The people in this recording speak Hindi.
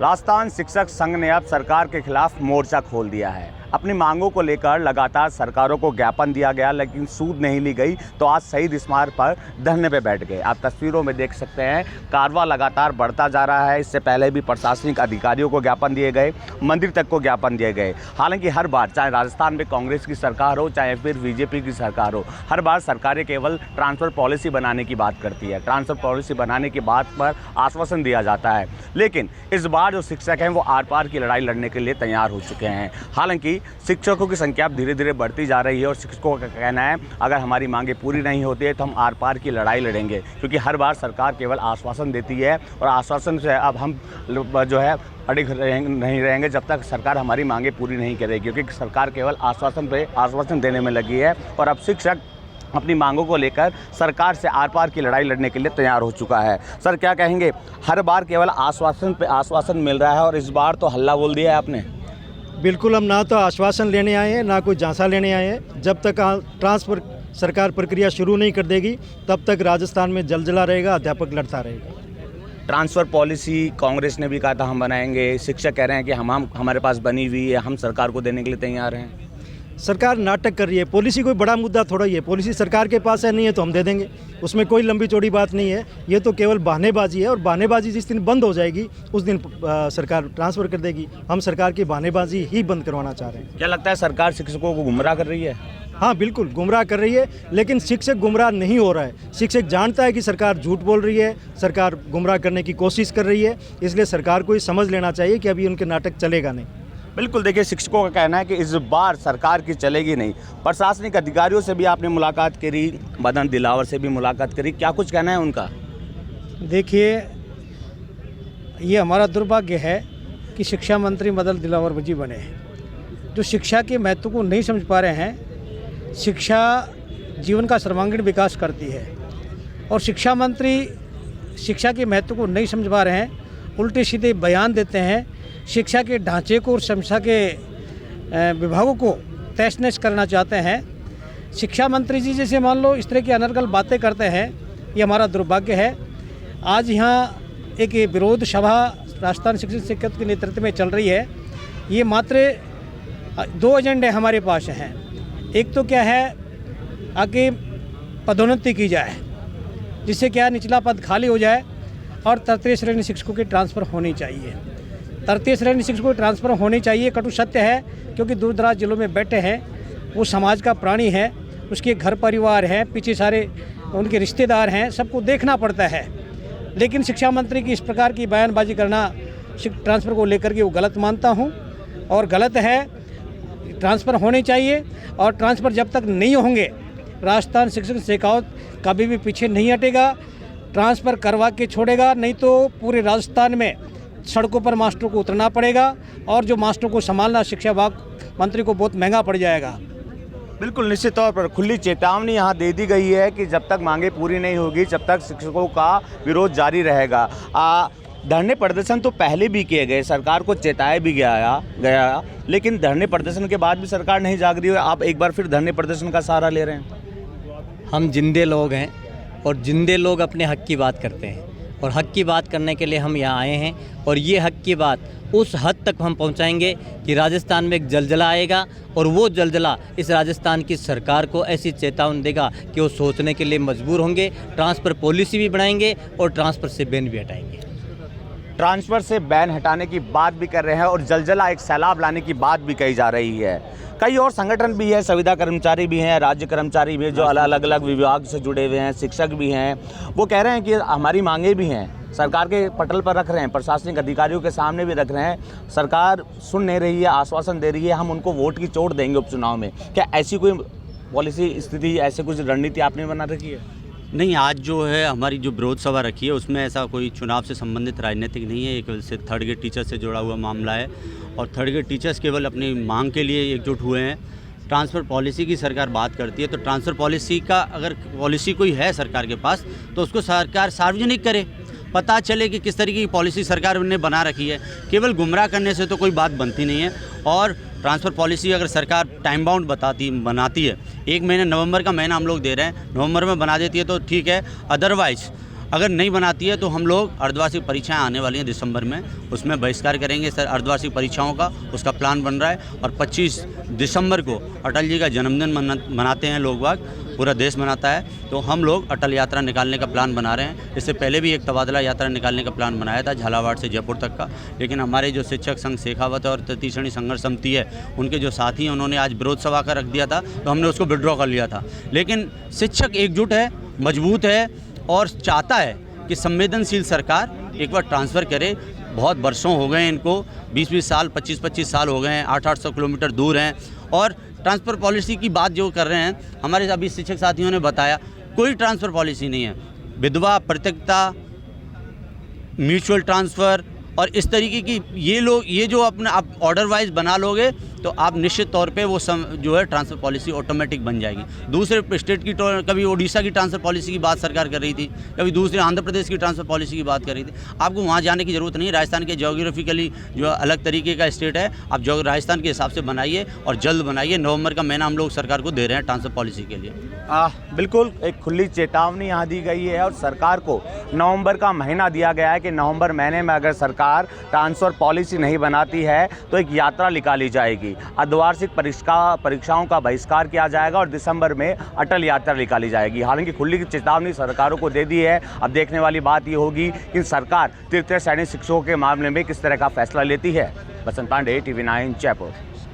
राजस्थान शिक्षक संघ ने अब सरकार के खिलाफ मोर्चा खोल दिया है। अपनी मांगों को लेकर लगातार सरकारों को ज्ञापन दिया गया, लेकिन सूद नहीं ली गई, तो आज शहीद स्मारक पर धरने पे बैठ गए। आप तस्वीरों में देख सकते हैं, कारवां लगातार बढ़ता जा रहा है। इससे पहले भी प्रशासनिक अधिकारियों को ज्ञापन दिए गए, मंदिर तक को ज्ञापन दिए गए। हालांकि हर बार, चाहे राजस्थान में कांग्रेस की सरकार हो, चाहे फिर बीजेपी की सरकार हो, हर बार सरकारें केवल ट्रांसफ़र पॉलिसी बनाने की बात करती है। ट्रांसफ़र पॉलिसी बनाने की बात पर आश्वासन दिया जाता है, लेकिन इस बार जो शिक्षक हैं वो आर पार की लड़ाई लड़ने के लिए तैयार हो चुके हैं। हालांकि शिक्षकों की संख्या अब धीरे धीरे बढ़ती जा रही है और शिक्षकों का कहना है, अगर हमारी मांगें पूरी नहीं होती है तो हम आर पार की लड़ाई लड़ेंगे, क्योंकि हर बार सरकार केवल आश्वासन देती है और आश्वासन से अब हम जो है अड़िग नहीं रहेंगे जब तक सरकार हमारी मांगें पूरी नहीं करेगी, क्योंकि सरकार केवल आश्वासन पे आश्वासन देने में लगी है और अब शिक्षक अपनी मांगों को लेकर सरकार से आर पार की लड़ाई लड़ने के लिए तैयार हो चुका है। सर, क्या कहेंगे? हर बार केवल आश्वासन पे आश्वासन मिल रहा है और इस बार तो हल्ला बोल दिया है आपने। बिल्कुल, हम ना तो आश्वासन लेने आए हैं, ना कोई झांसा लेने आए हैं। जब तक ट्रांसफ़र सरकार प्रक्रिया शुरू नहीं कर देगी तब तक राजस्थान में जलजला रहेगा, अध्यापक लड़ता रहेगा। ट्रांसफ़र पॉलिसी कांग्रेस ने भी कहा था हम बनाएंगे, शिक्षक कह रहे हैं कि हमारे पास बनी हुई है, हम सरकार को देने के लिए तैयार हैं। सरकार नाटक कर रही है। पॉलिसी कोई बड़ा मुद्दा थोड़ा ही है। पॉलिसी सरकार के पास है, नहीं है तो हम दे देंगे, उसमें कोई लंबी चौड़ी बात नहीं है। ये तो केवल बहानेबाजी है और बहानेबाजी जिस दिन बंद हो जाएगी उस दिन सरकार ट्रांसफ़र कर देगी। हम सरकार की बहानेबाजी ही बंद करवाना चाह रहे हैं। क्या लगता है सरकार शिक्षकों को गुमराह कर रही है? हाँ, बिल्कुल गुमराह कर रही है, लेकिन शिक्षक गुमराह नहीं हो रहा है। शिक्षक जानता है कि सरकार झूठ बोल रही है, सरकार गुमराह करने की कोशिश कर रही है, इसलिए सरकार को ये समझ लेना चाहिए कि अभी उनके नाटक चलेगा नहीं। बिल्कुल, देखिए, शिक्षकों का कहना है कि इस बार सरकार की चलेगी नहीं। प्रशासनिक अधिकारियों से भी आपने मुलाकात करी, मदन दिलावर से भी मुलाकात करी, क्या कुछ कहना है उनका? देखिए, ये हमारा दुर्भाग्य है कि शिक्षा मंत्री मदन दिलावर जी बने हैं, जो शिक्षा के महत्व को नहीं समझ पा रहे हैं। शिक्षा जीवन का सर्वांगीण विकास करती है और शिक्षा मंत्री शिक्षा के महत्व को नहीं समझ पा रहे हैं, उल्टे सीधे बयान देते हैं, शिक्षा के ढांचे को और शिक्षा के विभागों को तहस नहस करना चाहते हैं। शिक्षा मंत्री जी जैसे मान लो इस तरह की अनर्गल बातें करते हैं, ये हमारा दुर्भाग्य है। आज यहाँ एक विरोध सभा राजस्थान शिक्षक संघ के नेतृत्व में चल रही है। ये मात्र 2 एजेंडे हमारे पास हैं। एक तो क्या है, आगे पदोन्नति की जाए, जिससे क्या निचला पद खाली हो जाए और तृतीय श्रेणी शिक्षकों की ट्रांसफ़र होनी चाहिए। तृतीय श्रेणी शिक्षकों की ट्रांसफ़र होनी चाहिए, कटु सत्य है, क्योंकि दूर दराज जिलों में बैठे हैं, वो समाज का प्राणी है, उसके घर परिवार है, पीछे सारे उनके रिश्तेदार हैं, सबको देखना पड़ता है। लेकिन शिक्षा मंत्री की इस प्रकार की बयानबाजी करना ट्रांसफ़र को लेकर के वो गलत मानता हूँ और गलत है। ट्रांसफ़र होने चाहिए और ट्रांसफ़र जब तक नहीं होंगे राजस्थान शिक्षक शेखावत कभी भी पीछे नहीं हटेगा, ट्रांसफ़र करवा के छोड़ेगा, नहीं तो पूरे राजस्थान में सड़कों पर मास्टरों को उतरना पड़ेगा और जो मास्टरों को संभालना शिक्षा विभाग मंत्री को बहुत महंगा पड़ जाएगा। बिल्कुल, निश्चित तौर पर खुली चेतावनी यहाँ दे दी गई है कि जब तक मांगे पूरी नहीं होगी तब तक शिक्षकों का विरोध जारी रहेगा। धरने प्रदर्शन तो पहले भी किए गए, सरकार को चेताया भी गया, लेकिन धरने प्रदर्शन के बाद भी सरकार नहीं जाग रही है। आप एक बार फिर धरने प्रदर्शन का सहारा ले रहे हैं। हम जिंदे लोग हैं और जिंदे लोग अपने हक की बात करते हैं और हक की बात करने के लिए हम यहाँ आए हैं और ये हक की बात उस हद तक हम पहुँचाएंगे कि राजस्थान में एक जलजला आएगा और वो जलजला इस राजस्थान की सरकार को ऐसी चेतावनी देगा कि वो सोचने के लिए मजबूर होंगे। ट्रांसफ़र पॉलिसी भी बनाएंगे और ट्रांसफ़र से बैन भी हटाएंगे। ट्रांसफ़र से बैन हटाने की बात भी कर रहे हैं और जलजला एक सैलाब लाने की बात भी कही जा रही है। कई और संगठन भी है, संविदा कर्मचारी भी हैं, राज्य कर्मचारी भी हैं, जो अलग अलग विभाग से जुड़े हुए हैं, शिक्षक भी हैं। वो कह रहे हैं कि हमारी मांगें भी हैं, सरकार के पटल पर रख रहे हैं, प्रशासनिक अधिकारियों के सामने भी रख रहे हैं। सरकार सुन नहीं रही है, आश्वासन दे रही है, हम उनको वोट की चोट देंगे उपचुनाव में। क्या ऐसी कोई पॉलिसी स्थिति, ऐसी कुछ रणनीति आपने बना रखी है? नहीं, आज जो है हमारी जो विरोध सभा रखी है उसमें ऐसा कोई चुनाव से संबंधित राजनीतिक नहीं है। एक से थर्ड ग्रेड टीचर से जुड़ा हुआ मामला है और थर्ड ग्रेड टीचर्स केवल अपनी मांग के लिए एकजुट हुए हैं। ट्रांसफ़र पॉलिसी की सरकार बात करती है तो ट्रांसफ़र पॉलिसी का अगर पॉलिसी कोई है सरकार के पास तो उसको सरकार सार्वजनिक करे, पता चले कि किस तरीके की पॉलिसी सरकार ने बना रखी है। केवल गुमराह करने से तो कोई बात बनती नहीं है। और ट्रांसफ़र पॉलिसी अगर सरकार टाइम बाउंड बनाती है, 1 महीने नवंबर का महीना हम लोग दे रहे हैं, नवंबर में बना देती है तो ठीक है, अदरवाइज़ अगर नहीं बनाती है तो हम लोग अर्धवार्षिक परीक्षाएं आने वाली हैं दिसंबर में, उसमें बहिष्कार करेंगे सर अर्धवार्षिक परीक्षाओं का। उसका प्लान बन रहा है और 25 दिसंबर को अटल जी का जन्मदिन मनाते हैं लोग बाग, पूरा देश मनाता है, तो हम लोग अटल यात्रा निकालने का प्लान बना रहे हैं। इससे पहले भी एक तबादला यात्रा निकालने का प्लान बनाया था झालावाड़ से जयपुर तक का, लेकिन हमारे जो शिक्षक संघ शेखावत और तृतीय श्रेणी संघर्ष समिति है, उनके जो साथी हैं उन्होंने आज विरोध सभा का रख दिया था, तो हमने उसको विड्रॉ कर लिया था। लेकिन शिक्षक एकजुट है, मजबूत है और चाहता है कि संवेदनशील सरकार एक बार ट्रांसफ़र करे। बहुत वर्षों हो गए इनको, 20-20 साल 25-25 साल हो गए हैं, 800-800 किलोमीटर दूर हैं और ट्रांसफ़र पॉलिसी की बात जो कर रहे हैं, हमारे अभी शिक्षक साथियों ने बताया कोई ट्रांसफ़र पॉलिसी नहीं है। विधवा पृथकता, म्यूचुअल ट्रांसफ़र और इस तरीके की ये जो अपना आप ऑर्डर वाइज बना लोगे तो आप निश्चित तौर पे वो जो है ट्रांसफ़र पॉलिसी ऑटोमेटिक बन जाएगी। दूसरे स्टेट की, कभी ओडिशा की ट्रांसफ़र पॉलिसी की बात सरकार कर रही थी, कभी दूसरे आंध्र प्रदेश की ट्रांसफ़र पॉलिसी की बात कर रही थी। आपको वहाँ जाने की ज़रूरत नहीं। राजस्थान के ज्योग्राफिकली जो अलग तरीके का स्टेट है, आप राजस्थान के हिसाब से बनाइए और जल्द बनाइए। नवंबर का महीना हम लोग सरकार को दे रहे हैं ट्रांसफ़र पॉलिसी के लिए। बिल्कुल एक खुली चेतावनी यहाँ दी गई है और सरकार को नवंबर का महीना दिया गया है कि नवंबर महीने में अगर सरकार ट्रांसफ़र पॉलिसी नहीं बनाती है तो एक यात्रा निकाली जाएगी, अर्धवार्षिक परीक्षाओं का बहिष्कार किया जाएगा और दिसंबर में अटल यात्रा निकाली जाएगी। हालांकि खुली चेतावनी सरकारों को दे दी है। अब देखने वाली बात ये होगी कि सरकार तृतीय श्रेणी शिक्षकों के मामले में किस तरह का फैसला लेती है। बसंत पांडे, TV9 जयपुर।